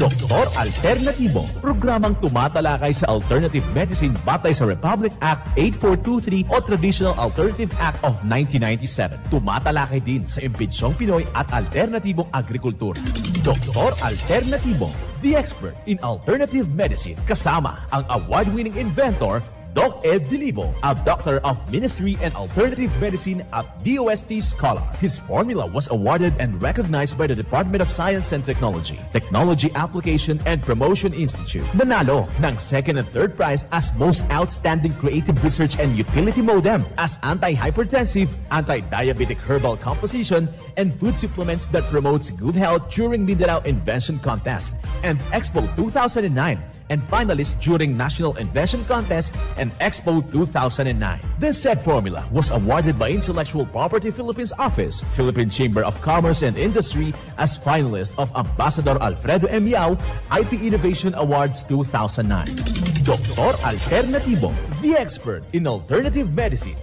Doktor Alternatibo, programang tumatalakay sa alternative medicine batay sa Republic Act 8423 o Traditional Alternative Act of 1997. Tumatalakay din sa imbitsyong Pinoy at alternatibong agrikultura. Doktor Alternatibo, the expert in alternative medicine, kasama ang award-winning inventor Doc Ed Dilibo, a doctor of ministry and alternative medicine at DOST Scholar. His formula was awarded and recognized by the Department of Science and Technology, Technology Application and Promotion Institute. Nanalo ng second and third prize as Most Outstanding Creative Research and Utility Modem, as anti-hypertensive, anti-diabetic herbal composition, and food supplements that promotes good health during Mindanao Invention Contest and Expo 2009, and finalist during National Invention Contest and Expo 2009. This said formula was awarded by Intellectual Property Philippines Office, Philippine Chamber of Commerce and Industry as finalist of Ambassador Alfredo M. Yao IP Innovation Awards 2009. Doktor Alternatibo, the expert in alternative medicine.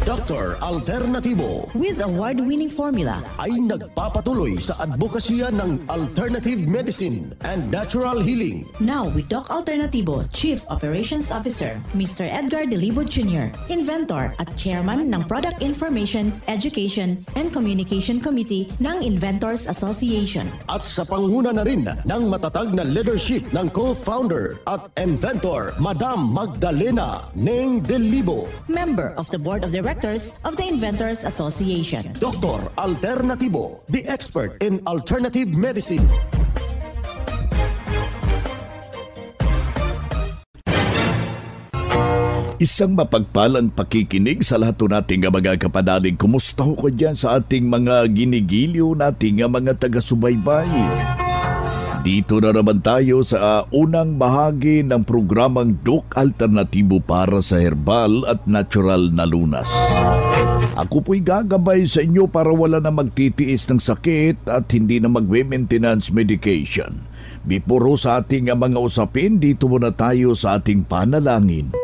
Dr. Alternatibo with award-winning formula ay nagpapatuloy sa advokasya ng alternative medicine and natural healing. Now with Doc Alternatibo, Chief Operations Officer, Mr. Edgar Dilibo Jr., Inventor at Chairman ng Product Information, Education and Communication Committee ng Inventors Association. At sa panguna na rin ng matatag na leadership ng co-founder at inventor, Madam Magdalena Neng Dilibo, Member of the Board of Directors of the Inventors Association. Dr. Alternatibo, the expert in alternative medicine. Isang mapagpalang pakikinig sa lahat nating mga kapanalig. Kumusta ho ko dyan sa ating mga ginigiliw nating mga taga-subaybay? Dito na naman tayo sa unang bahagi ng programang Doc Alternatibo para sa herbal at natural na lunas. Ako po'y gagabay sa inyo para wala na magtitiis ng sakit at hindi na magme-maintenance medication. Before sa ating mga usapin, dito muna tayo sa ating panalangin.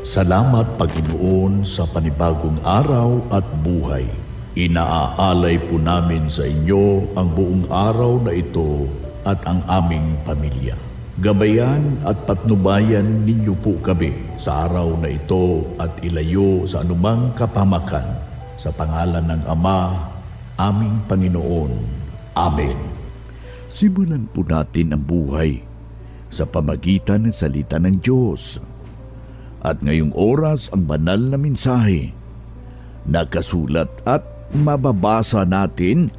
Salamat Panginoon sa panibagong araw at buhay. Inaaalay po namin sa inyo ang buong araw na ito at ang aming pamilya. Gabayan at patnubayan ninyo po kami sa araw na ito at ilayo sa anumang kapamakan. Sa pangalan ng Ama, aming Panginoon. Amen. Simulan po natin ang buhay sa pamagitan ng salita ng Diyos. At ngayong oras ang banal na mensahe nakasulat at mababasa natin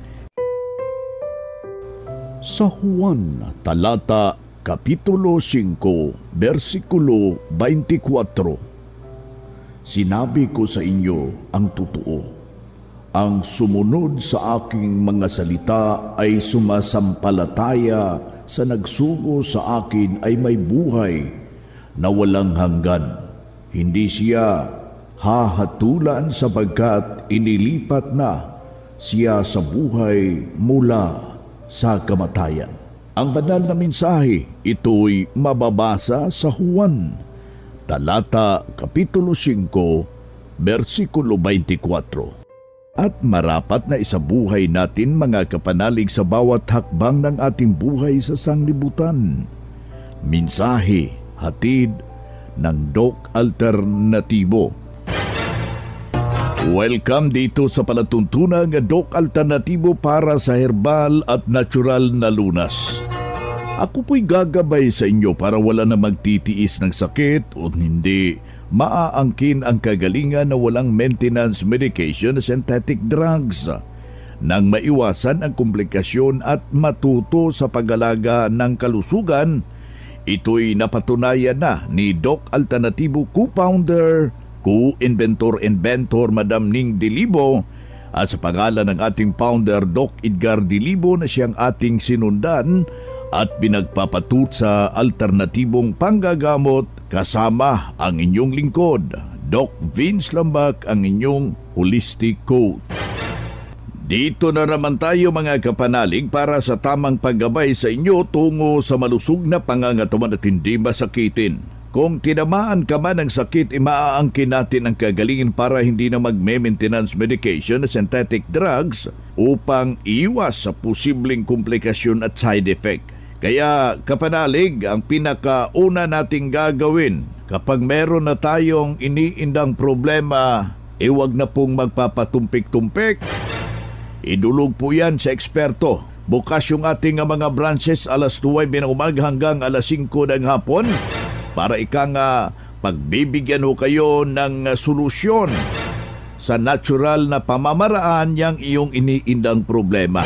sa Juan talata kapitulo 5 bersikulo 24. Sinabi ko sa inyo ang totoo. Ang sumunod sa aking mga salita ay sumasampalataya sa nagsugo sa akin ay may buhay na walang hanggan. Hindi siya hahatulan sapagkat inilipat na siya sa buhay mula sa kamatayan. Ang banal na mensahe, ito'y mababasa sa Juan, talata kapitulo 5, bersikulo 24. At marapat na isabuhay natin mga kapanalig sa bawat hakbang ng ating buhay sa sanglibutan. Mensahe, hatid ng Doc Alternatibo. Welcome dito sa palatuntunang Doc Alternatibo para sa herbal at natural na lunas. Ako po'y gagabay sa inyo para wala na magtitiis ng sakit o hindi maaangkin ang kagalingan na walang maintenance medication na synthetic drugs nang maiwasan ang komplikasyon at matuto sa pag-alaga ng kalusugan. Ito'y napatunayan na ni Doc Alternatibo co-founder, co-inventor Madam Ning Dilibo at sa pangalan ng ating founder Doc Edgar Dilibo na siyang ating sinundan at pinagpapatut sa alternatibong panggagamot kasama ang inyong lingkod, Doc Vince Lambak, ang inyong holistic coach. Dito na naman tayo mga kapanalig para sa tamang paggabay sa inyo tungo sa malusog na pangangatawan at hindi masakitin. Kung tinamaan ka man ng sakit, maaangkin natin ang kagalingan para hindi na mag-maintenance medication na synthetic drugs upang iwas sa posibleng komplikasyon at side effect. Kaya kapanalig, ang pinakauna nating gagawin kapag meron na tayong iniindang problema, wag na pong magpapatumpik-tumpik. Idulog po yan sa eksperto. Bukas yung ating mga branches alas 9 ng umaga hanggang alas 5 ng hapon para pagbibigyan ho kayo ng solusyon sa natural na pamamaraan yang iyong iniindang problema.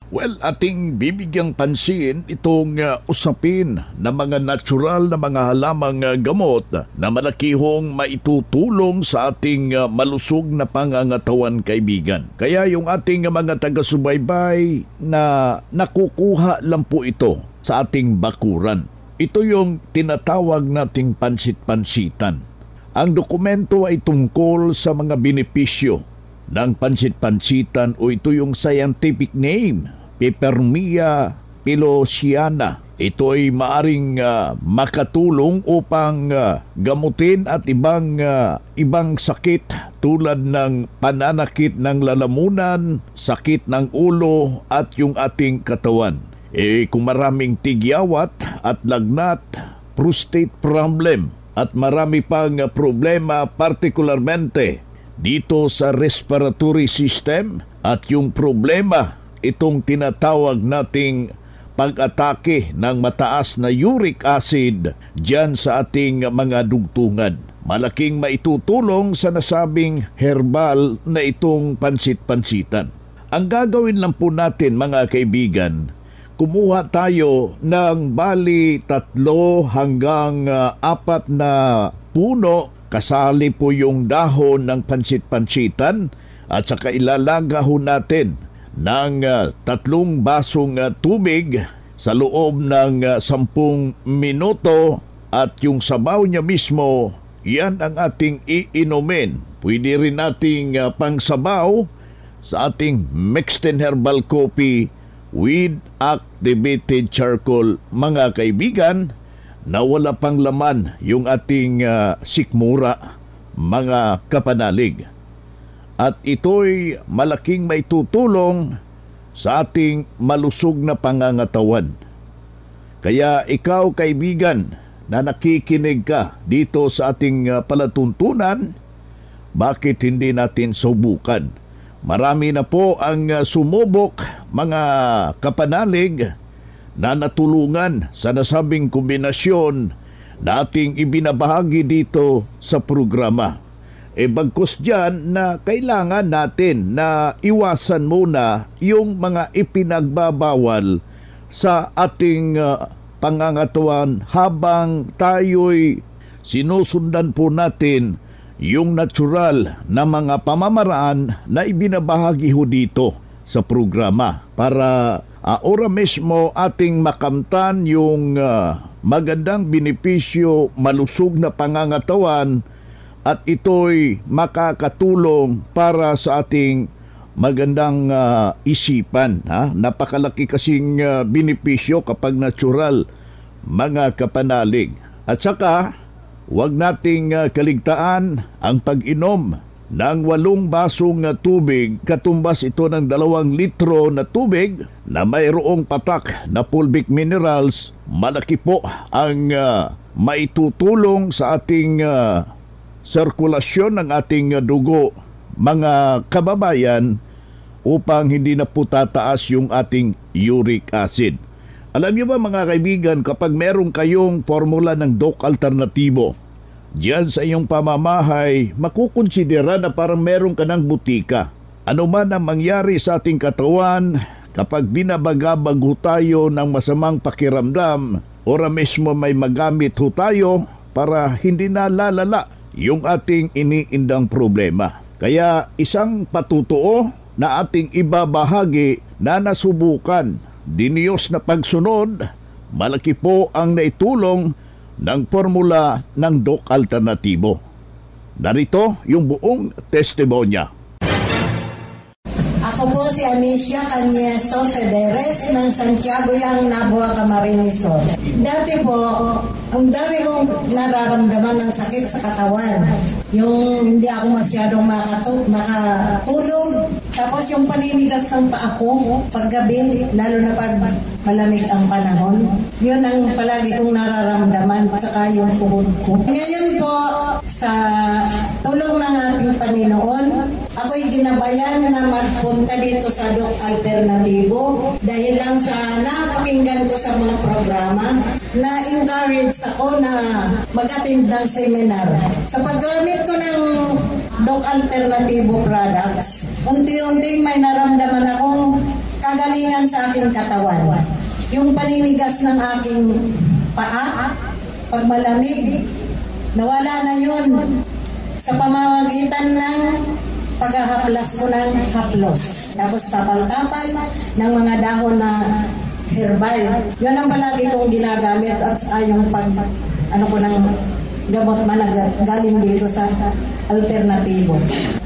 Well, ating bibigyang pansin itong usapin na mga natural na mga halamang gamot na malaki hong maitutulong sa ating malusog na pangangatawan, kaibigan. Kaya yung ating mga taga-subaybay na nakukuha lang po ito sa ating bakuran. Ito yung tinatawag nating pansit-pansitan. Ang dokumento ay tungkol sa mga benepisyo ng pansit-pansitan o ito yung scientific name, Peperomia pilosyana. Ito ay maaring makatulong upang gamutin at ibang sakit tulad ng pananakit ng lalamunan, sakit ng ulo at yung ating katawan. Kung maraming tigyawat at lagnat, prostate problem at marami pang problema partikularmente dito sa respiratory system at yung problema itong tinatawag nating pag-atake ng mataas na uric acid dyan sa ating mga dugtungan. Malaking maitutulong sa nasabing herbal na itong pansit-pansitan. Ang gagawin lang po natin, mga kaibigan, kumuha tayo ng bali 3 hanggang 4 na puno. Kasali po yung dahon ng pansit-pansitan at saka ilalaga ho natin ng 3 basong tubig sa loob ng 10 minuto at yung sabaw niya mismo, yan ang ating iinumin. Pwede rin nating pangsabaw sa ating mixed herbal coffee with activated charcoal, mga kaibigan, na wala pang laman yung ating sikmura, mga kapanalig. At ito'y malaking maitutulong sa ating malusog na pangangatawan. Kaya ikaw, kaibigan, na nakikinig ka dito sa ating palatuntunan, bakit hindi natin subukan? Marami na po ang sumubok, mga kapanalig, na natulungan sa nasabing kombinasyon na ating ibinabahagi dito sa programa. Bagkus dyan na kailangan natin na iwasan muna yung mga ipinagbabawal sa ating pangangatawan habang tayo'y sinusundan po natin yung natural na mga pamamaraan na ibinabahagi ho dito sa programa para ora mismo ating makamtan yung magandang benepisyo, malusog na pangangatawan at ito'y makakatulong para sa ating magandang isipan. Napakalaki kasing benepisyo kapag natural, mga kapanalig. At saka, huwag nating kaligtaan ang pag-inom ng 8 basong tubig, katumbas ito ng 2 litro na tubig na mayroong patak na fulvic minerals. Malaki po ang maitutulong sa ating sirkulasyon ng ating dugo, mga kababayan, upang hindi na po tataas yung ating uric acid. Alam niyo ba, mga kaibigan, kapag meron kayong formula ng Doc Alternatibo diyan sa iyong pamamahay, makukonsidera na parang meron ka ng butika. Ano man ang mangyari sa ating katawan, kapag binabagabag ho tayo ng masamang pakiramdam, ora mismo may magamit ho tayo para hindi na lalala yung ating iniindang problema. Kaya isang patutuo na ating ibabahagi na nasubukan diniyos na pagsunod, malaki po ang naitulong ng formula ng Doc Alternatibo. Narito yung buong testimonya. Ako Ako po si Anicia Canieso Federes ng Santiago Yang Nabua, Camarines Sur. Dati po, ang dami kong nararamdaman ng sakit sa katawan. Yung hindi ako masyadong makatulog. Tapos yung paninigas ng paa ko paggabi, lalo na pag malamig ang panahon. Yun ang palagi kong nararamdaman, saka yung tuhod ko. Ngayon po, sa tulong ng ating Panginoon, ako'y ginabayan na magpunta dito sa Doc Alternatibo dahil lang sa napakinggan ko sa mga programa na encourage ako na mag-attend ng seminar. Sa paggamit ko ng Doc Alternatibo products, unti-unting may naramdaman akong kagalingan sa aking katawan. Yung paninigas ng aking paa, pag malamig, nawala na yun sa pamamagitan ng paghahaplas ko ng haplos. Tapos tapal-tapal ng mga dahon na herbal. Yun ang palagi kong ginagamit at yung ko ng gamot man galing dito sa Alternatibo.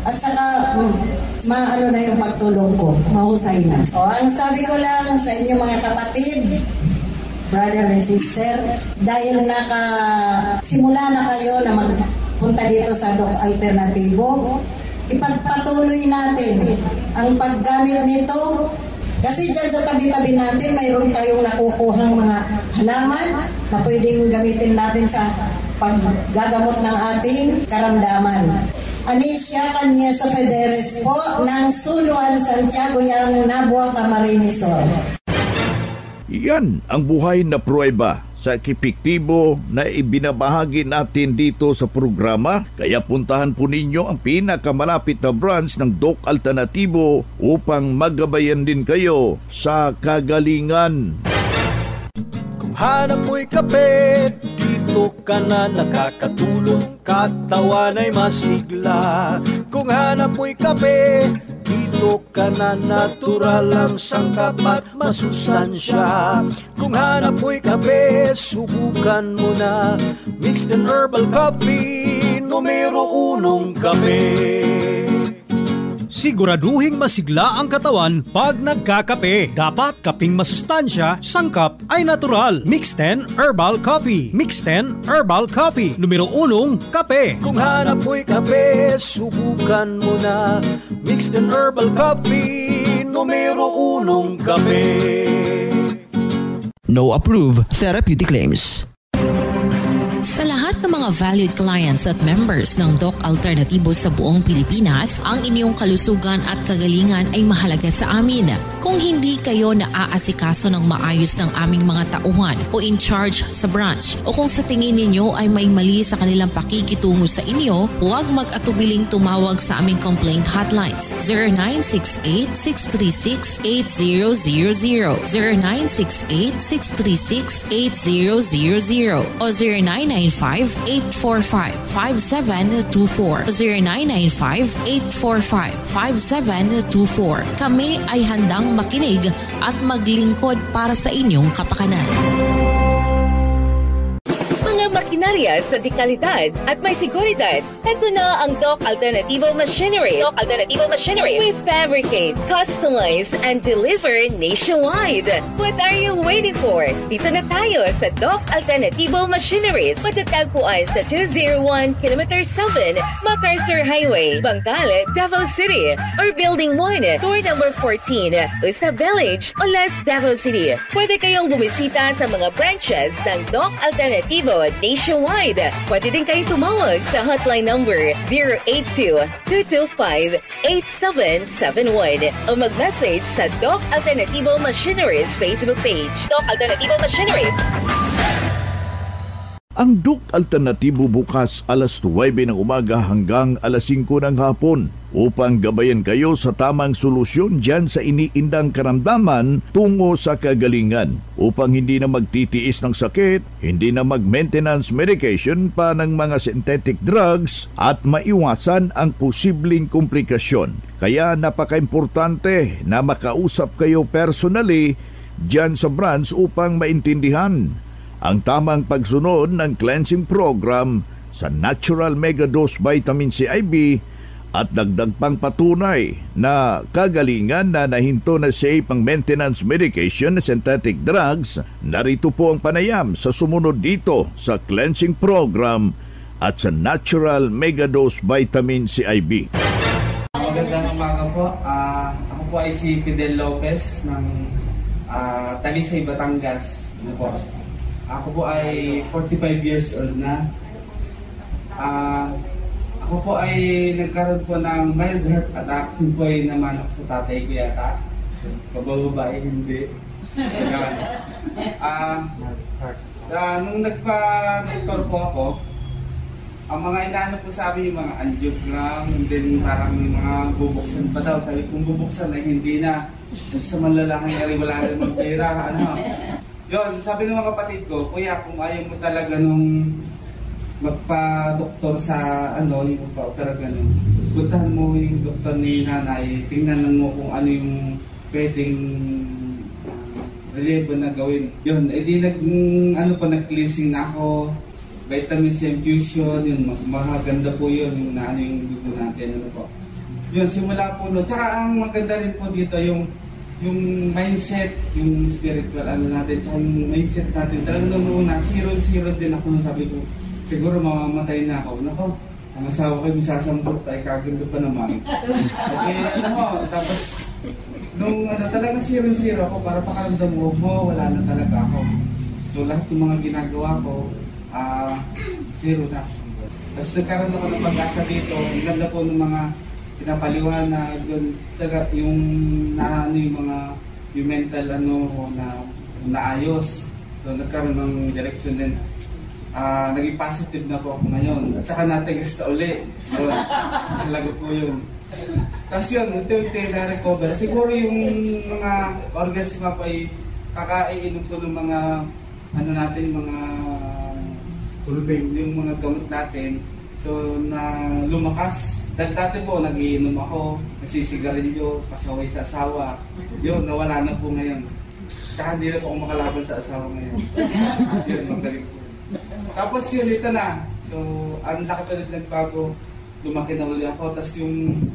At saka maano na yung pagtulog ko, mahusay na. Ang sabi ko lang sa inyo mga kapatid, brother and sister, dahil simula na kayo na magpunta dito sa Doc Alternatibo, ipagpatuloy natin ang paggamit nito. Kasi dyan sa tabi-tabi natin, mayroon tayong nakukuhang mga halaman na pwedeng gamitin natin sa paggagamot ng ating karamdaman. Anicia Canieso Federes po ng Suluan, Santiago Yang Nabua, Camarines Sur. Yan ang buhay na pruweba sa epektibo na ibinabahagi natin dito sa programa. Kaya puntahan po ninyo ang pinakamalapit na branch ng Doc Alternatibo upang magabayan din kayo sa kagalingan. Kung hanap mo'y kape, dito ka na nakakatulong, katawan ay masigla. Kung hanap mo'y kape, dito ka na natural ang sangkap at masustansya. Kung hanap mo'y kape, subukan mo na mixed and herbal coffee, numero 1 kape. Siguraduhing masigla ang katawan pag nagkakape. Dapat kaping masustansya, sangkap ay natural. Mixed 10 Herbal Coffee. Mixed 10 Herbal Coffee. Numero 1, kape. Kung hanap mo'y kape, subukan mo na Mixed 10 Herbal Coffee. Numero 1, kape. No approved therapeutic claims. Sa lahat ng mga valued clients at members ng Doc Alternatibo sa buong Pilipinas, ang inyong kalusugan at kagalingan ay mahalaga sa amin. Kung hindi kayo naaasikaso ng maayos ng aming mga tauhan o in charge sa branch, o kung sa tingin ninyo ay may mali sa kanilang pakikitungo sa inyo, huwag mag-atubiling tumawag sa aming complaint hotlines 0968-636-8000, 0968-636-8000 o 0995-845-5724, 0995-845-5724. Kami ay handang makinig at maglingkod para sa inyong kapakanan. Makinarya sa dekalidad at may seguridad. Ito na ang Doc Alternativo Machinery. Doc Alternativo Machinery. We fabricate, customize, and deliver nationwide. What are you waiting for? Dito na tayo sa Doc Alternativo Machineries. Matatagpuan sa 201 km 7 MacArthur Highway, Bangkal, Davao City. Or Building 1, Door number 14, Usa Village, Olas, Davao City. Pwede kayong bumisita sa mga branches ng Doc Alternativo nationwide. Pwede din kayo tumawag sa hotline number 082-225-8771 o mag-message sa Doc Alternativo Machineries Facebook page. Doc Alternativo Machineries. Ang Doc Alternatibo bukas alas 9 ng umaga hanggang alas 5 ng hapon upang gabayan kayo sa tamang solusyon dyan sa iniindang karamdaman tungo sa kagalingan upang hindi na magtitiis ng sakit, hindi na mag-maintenance medication pa ng mga synthetic drugs at maiwasan ang posibleng komplikasyon. Kaya napaka-importante na makausap kayo personally dyan sa branch upang maintindihan ang tamang pagsunod ng cleansing program sa Natural Mega Dose Vitamin C IV At dagdag pang patunay na kagalingan na nahinto na siya pang maintenance medication na synthetic drugs, narito po ang panayam sa sumunod dito sa cleansing program at sa natural megadose vitamin CIB. Magandang umaga po. Ako po ay si Fidel Lopez ng Talisay, Batangas. Ako po ay 45 years old na. Ako po ay nagkaroon po ng mild heart attack. Kung po ay naman ako sa tatay ko yata. Pabababae, hindi. Nung nagpa-doktor po ako, ang mga inaano po sa amin yung mga angiogram, and then parang mga bubuksan pa daw. Sabi kong bubuksan ay hindi na. Sa malalaking yari, wala rin magpira. Yun, sabi ng mga kapatid ko, kuya, kung ayaw mo talaga nung magpa-doktor sa yung magpa-opera ganun, puntahan mo yung doktor ni nanay, tingnan mo kung ano yung pwedeng reliable na gawin. Yun, edi nag-cleansing na ako, vitamin C infusion, yun, maganda po yun, yung yung dugo natin, po. Yun, simula po no. Tsaka ang maganda rin po dito, yung mindset, yung spiritual natin, tsaka yung mindset natin. Talagang noong una, 0-0 din ako, sabi ko, siguro mamamatay na ako. Nako, ang asawa ko, sasampot tayo, kaganda pa naman. Okay, tapos, nung talagang 0-0 ako, para pakaramdam mo, wala na talaga ako. So, lahat ng mga ginagawa ko, 0 na. Tapos nagkaroon ako ng pag-asa dito. Ang ganda po ng mga pinapaliwanag doon. Yung yung mental na naayos. So nagkaroon ng direction din. Naging positive na po ako ngayon. At saka natigas na uli. So, talaga po yun. Tapos yun, unti-unti na-recover. Siguro yung mga organs ko ay kakaiinom ko ng mga mga yung mga gamot natin. So na lumakas. Dahil dati po nag-iinom ako, nagsisigarilyo, pasaway sa asawa. Yun, nawala na po ngayon. Tsaka hindi na po ako makalaban sa asawa ngayon. Yun, magaling po. Tapos yun, ito na. So, ang laki pa rin nagbago. Lumaki na uli ako. Tapos yung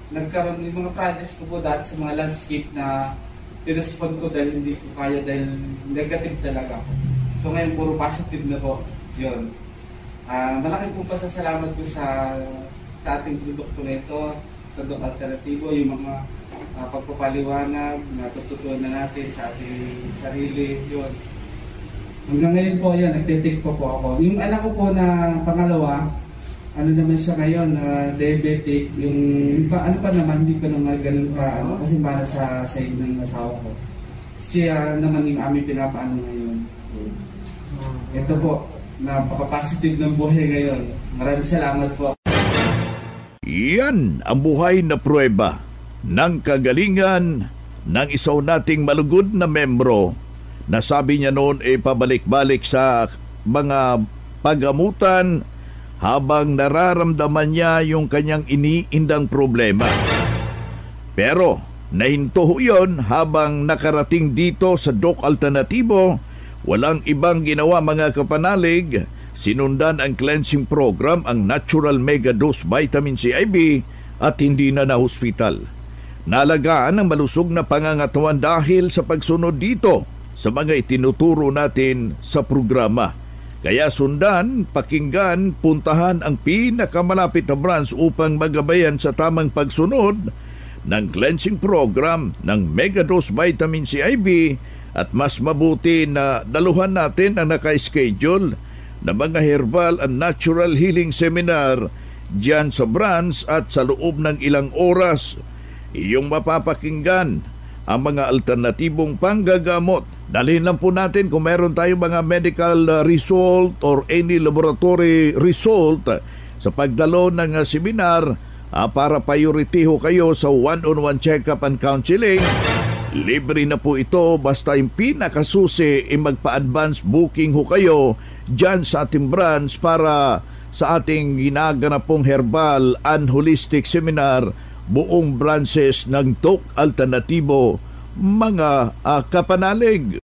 nagkaroon yung mga projects ko po dati sa mga landscape na tinuspag ko dahil hindi ko kaya dahil negative talaga ako. So ngayon puro positive na po. Yun. Malaki po pasasalamat ko sa ating produkto na ito, sa Doc Alternativo, yung mga pagpapaliwanag na tututuan na natin sa ating sarili. Yun. Hanggang ngayon po yan, nagtitake po ako. Yung anak ko po na pangalawa, naman siya ngayon, diabetic, yung ano pa naman, hindi pa naman ganun ka, kasi para sa side ng asawa ko. Siya naman yung aming pinapaano ngayon. So, ito po, napaka-positive ng buhay ngayon. Maraming salamat po. Yan ang buhay na pruweba ng kagalingan ng isaw nating malugod na membro na sabi niya noon pabalik-balik sa mga pagamutan habang nararamdaman niya yung kanyang iniindang problema. Pero nahinto yun habang nakarating dito sa Doc Alternativo, walang ibang ginawa mga kapanalig, sinundan ang cleansing program, ang Natural Mega Dose Vitamin CIB at hindi na hospital. Nalagaan ang malusog na pangangatawan dahil sa pagsunod dito sa mga itinuturo natin sa programa. Kaya sundan, pakinggan, puntahan ang pinakamalapit na branch upang magabayan sa tamang pagsunod ng cleansing program ng Megadose Vitamin CIB at mas mabuti na daluhan natin ang naka-schedule na mga herbal and natural healing seminar dyan sa branch at sa loob ng ilang oras. Iyong mapapakinggan ang mga alternatibong panggagamot. Dalhin lang po natin kung meron tayong mga medical result or any laboratory result sa pagdalo ng seminar para priority ho kayo sa one-on-one check-up and counseling. Libre na po ito basta yung pinakasusi magpa-advance booking ho kayo dyan sa ating branch para sa ating ginaganap pong herbal and holistic seminar buong branches ng Doc Alternativo, mga kapanalig.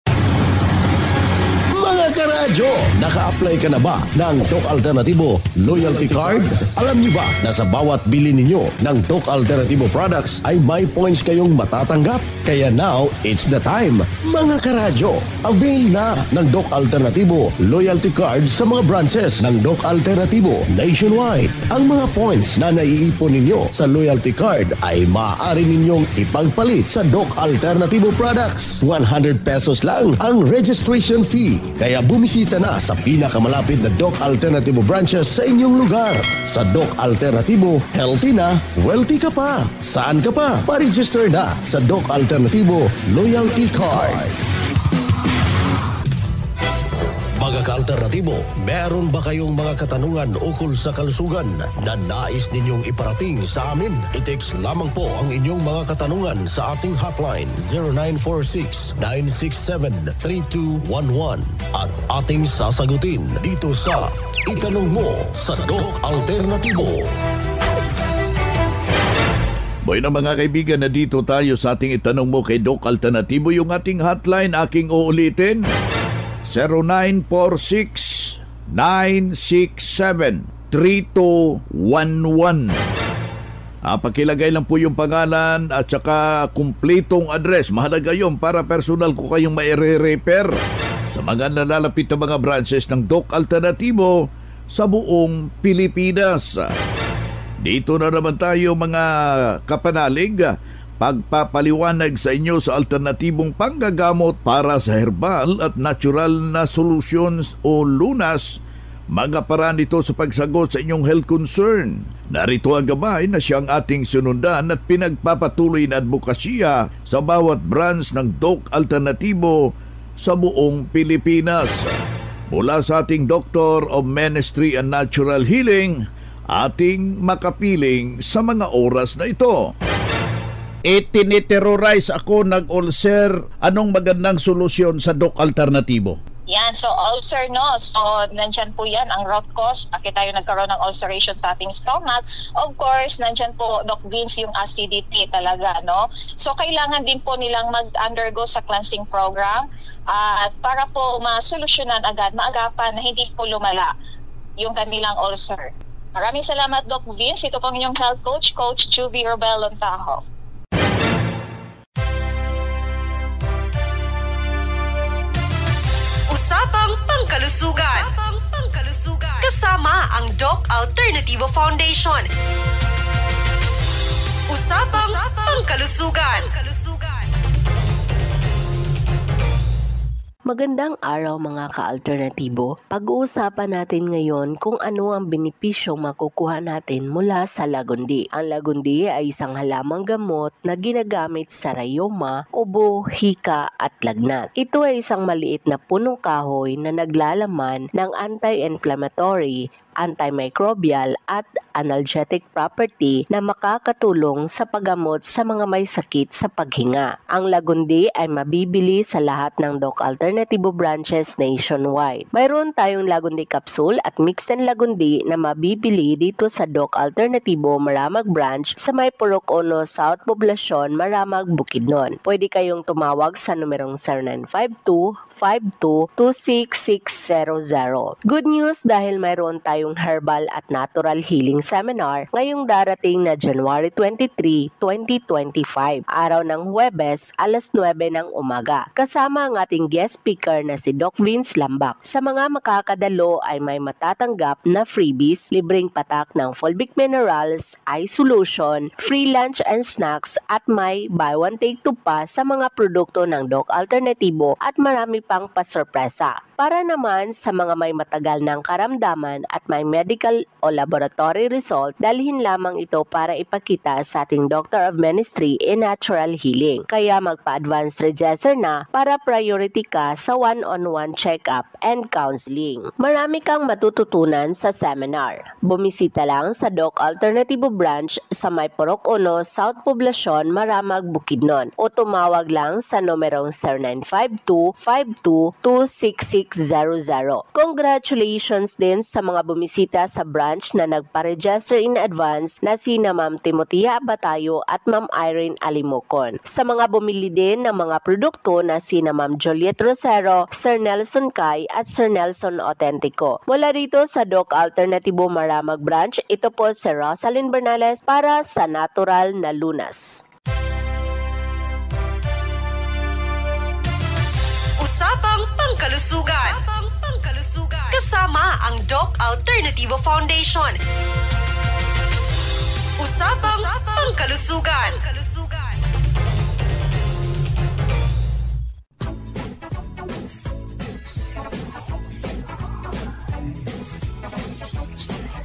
Mga karadyo, naka-apply ka na ba ng Doc Alternativo Loyalty Card? Alam niyo ba na sa bawat bili ninyo ng Doc Alternativo products ay may points kayong matatanggap? Kaya now, it's the time. Mga karadyo, avail na ng Doc Alternativo Loyalty Card sa mga branches ng Doc Alternativo nationwide. Ang mga points na naiipon ninyo sa Loyalty Card ay maaari ninyong ipagpalit sa Doc Alternativo products. 100 pesos lang ang registration fee. Kaya bumisita na sa pinakamalapit na Doc Alternativo branches sa inyong lugar. Sa Doc Alternativo, healthy na, wealthy ka pa. Saan ka pa? Pa-register na sa Doc Alternativo Loyalty Card. Mga ka-alternatibo, meron ba kayong mga katanungan ukol sa kalusugan na nais ninyong iparating sa amin? I-text lamang po ang inyong mga katanungan sa ating hotline 0946-967-3211 at ating sasagutin dito sa Itanong Mo sa Doc Alternatibo. Boy na mga kaibigan, na dito tayo sa ating Itanong Mo kay Doc Alternatibo. Yung ating hotline, aking uulitin, 0946-967-3211. Pakilagay lang po yung pangalan at saka kumpletong address. Mahalaga yun para personal ko kayong maire-repair sa mga nalalapit na mga branches ng Doc Alternativo sa buong Pilipinas. Dito na naman tayo mga kapanalig, pagpapaliwanag sa inyo sa alternatibong panggagamot para sa herbal at natural na solutions o lunas, mga paraan nito sa pagsagot sa inyong health concern. Narito ang gabay na siyang ating sunundan at pinagpapatuloy na advokasya sa bawat branch ng Doc Alternativo sa buong Pilipinas. Mula sa ating Doctor of Ministry and Natural Healing, ating makapiling sa mga oras na ito. Tiniterrorize ako ng ulcer. Anong magandang solusyon sa Doc Alternativo? Yan, so ulcer, no? So, nandyan po yan, ang root cause. Bakit tayo nagkaroon ng ulceration sa ating stomach? Of course, nandyan po, Doc Vince, yung acidity talaga, no? So, kailangan din po nilang mag-undergo sa cleansing program at para po masolusyonan agad, maagapan na hindi po lumala yung kanilang ulcer. Maraming salamat, Doc Vince. Ito pong inyong health coach, Coach Juvie Robel Lontajo. Usapang Pangkalusugan. Kasama ang Doc Alternativo Foundation. Usapang Pangkalusugan. Magandang araw mga ka-alternatibo. Pag-uusapan natin ngayon kung ano ang benepisyong makukuha natin mula sa lagundi. Ang lagundi ay isang halamang gamot na ginagamit sa rayoma, ubo, hika at lagnat. Ito ay isang maliit na punong kahoy na naglalaman ng anti-inflammatory, antimicrobial at analgesic property na makakatulong sa paggamot sa mga may sakit sa paghinga. Ang lagundi ay mabibili sa lahat ng Doc Alternativo branches nationwide. Mayroon tayong lagundi capsule at mixed and lagundi na mabibili dito sa Doc Alternativo Maramag branch sa may Purok 1 South Poblacion, Maramag, Bukidnon. Pwede kayong tumawag sa numerong 0952-5226-600. Good news dahil mayroon tayong herbal at natural healing seminar ngayong darating na January 23, 2025, araw ng Huwebes, alas 9 ng umaga. Kasama ang ating guest speaker na si Doc Vince Lambak. Sa mga makakadalo ay may matatanggap na freebies, libreng patak ng fulvic minerals, eye solution, free lunch and snacks at may buy one take two pa sa mga produkto ng Doc Alternativo at marami pang pasurpresa. Para naman sa mga may matagal ng karamdaman at may medical o laboratory result, dalhin lamang ito para ipakita sa ating Doctor of Ministry in Natural Healing. Kaya magpa-advance register na para priority ka sa one-on-one check-up and counseling. Marami kang matututunan sa seminar. Bumisita lang sa Doc Alternativo branch sa may Purok 1 South Poblacion, Maramag, Bukidnon o tumawag lang sa numerong 0952-5226 Congratulations din sa mga bumisita sa branch na nagpa-register in advance na sina Ma'am Timotea Batayo at Ma'am Irene Alimocon. Sa mga bumili din ng mga produkto na sina Ma'am Juliet Rosero, Sir Nelson Kai at Sir Nelson Autentico. Mula rito sa Doc Alternativo Maramag Branch, ito po si Rosalyn Bernales para sa Natural na Lunas. Usapang Pangkalusugan. Kasama ang Doc Alternativo Foundation. Usapang Pangkalusugan.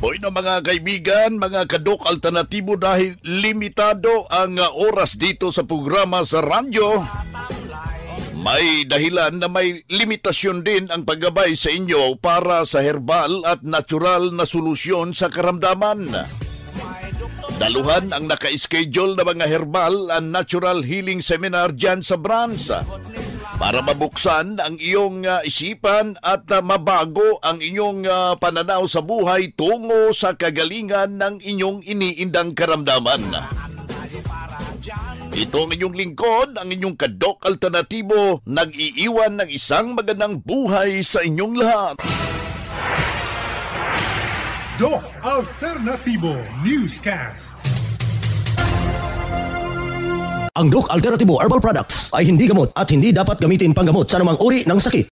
Boy na mga kaibigan, mga kadok alternatibo, dahil limitado ang oras dito sa programa sa radyo, may dahilan na may limitasyon din ang paggabay sa inyo para sa herbal at natural na solusyon sa karamdaman. Daluhan ang naka-schedule na mga herbal and natural healing seminar dyan sa branch para mabuksan ang iyong isipan at mabago ang inyong pananaw sa buhay tungo sa kagalingan ng inyong iniindang karamdaman. Ito ang inyong lingkod, ang inyong kadok alternatibo, nag-iiwan ng isang magandang buhay sa inyong lahat. Doc Alternativo Newscast. Ang Doc Alternativo Herbal Products ay hindi gamot at hindi dapat gamitin panggamot sa anumang uri ng sakit.